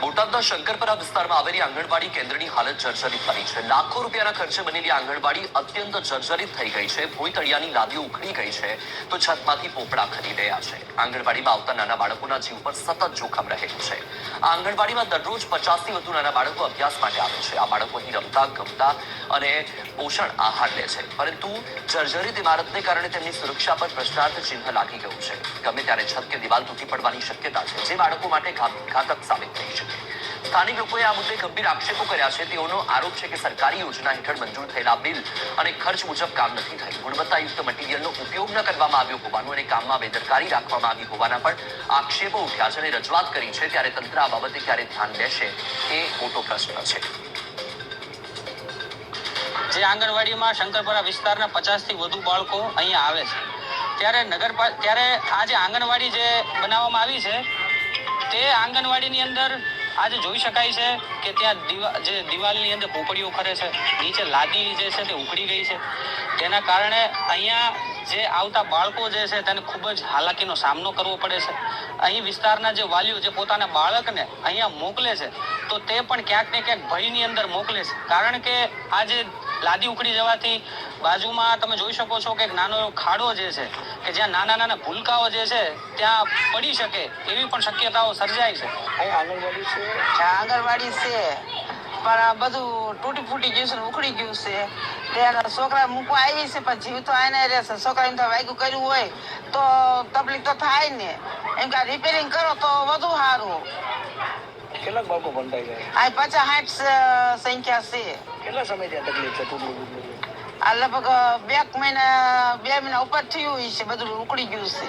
બોટાદના શંકરપરા વિસ્તારમાં આવેલી આંગણવાડી કેન્દ્રની હાલત જર્જરિત બની છે. લાખો રૂપિયાના ખર્ચે બનેલી આંગણવાડી અત્યંત જર્જરિત થઈ ગઈ છે. ભોંય તળિયાની લાદીઓ ઉખડી ગઈ છે તો છતમાંથી પોપડા ખરી રહ્યા છે. આંગણવાડીમાં આવતા નાના બાળકોના જીવ પર સતત જોખમ રહેલું છે. આ આંગણવાડીમાં દરરોજ 50થી વધુ નાના બાળકો અભ્યાસ માટે આવે છે. આ બાળકો અહીં રમતા ગમતા અને પોષણ આહાર લે છે, પરંતુ જર્જરિત ઇમારતને કારણે તેમની સુરક્ષા પર પ્રશ્નાર્થ ચિહ્ન લાગી ગયું છે. ગમે ત્યારે છત કે દિવાલ તૂટી પડવાની શક્યતા છે, જે બાળકો માટે ઘાતક સાબિત થઈ શકે. સ્થાનિક લોકોએ આ મુદ્દે ગંભીર આક્ષેપો કર્યા છે. તેઓનો આરોપ છે કે સરકારી યોજના હેઠળ મંજૂર થયેલા બિલ અને ખર્ચ મુજબ કામ નથી થયું. ગુણવત્તાયુક્ત મટીરીયલનો ઉપયોગ ન કરવામાં આવ્યો હોવાનું અને કામમાં બેદરકારી રાખવામાં આવી હોવાના પણ આક્ષેપો ઉઠ્યા છે અને રજૂઆત કરી છે. ત્યારે તંત્ર આ બાબતે ક્યારે ધ્યાન લેશે એ મોટો પ્રશ્ન છે. જે આંગણવાડીમાં શંકરપરા વિસ્તારના 50થી વધુ બાળકો અહીંયા આવે છે, ત્યારે આ જે આંગણવાડી જે બનાવવામાં આવી છે તે આંગણવાડીની અંદર આજે જોઈ શકાય છે કે ત્યાં જે દિવાલની અંદર પોપડીઓ ખરે છે, નીચે લાદી જે છે તે ઉખડી ગઈ છે. તેના કારણે અહીંયા જે આવતા બાળકો જે છે તેને ખૂબ જ હાલાકીનો સામનો કરવો પડે છે. અહીં વિસ્તારના જે વાલીઓ જે પોતાના બાળકને અહીંયા મોકલે છે તો તે પણ ક્યાંક ને ક્યાંક ભયની અંદર મોકલે છે, કારણ કે આ જે લાદી ઉખડી જવાથી બાજુમાં તમે જોઈ શકો છો કે એક નાનો એવો ખાડો જે છે કે જ્યાં નાના નાના ભૂલકાઓ જે છે ત્યાં પડી શકે એવી પણ શક્યતાઓ સર્જાય છે. આંગણવાડી છે પણ બધું તૂટી ફૂટી ગયું છે ને ઉખડી ગયું છે. ત્યારે છોકરા મૂકવા આવી છે પણ જીવ તો આને રહેશે. છોકરા એમ તો વાગ્યું કર્યું હોય તો તકલીફ તો થાય ને, એમ કે રિપેરિંગ કરો તો વધુ સારું. કેટલાક બાળકો ભણતા ગયા? આ 50-60 સંખ્યા છે. કેટલા સમયથી આ તકલીફ છે? આ લગભગ 2 મહિના ઉપર થયું છે, બધું ઉકળી ગયું છે.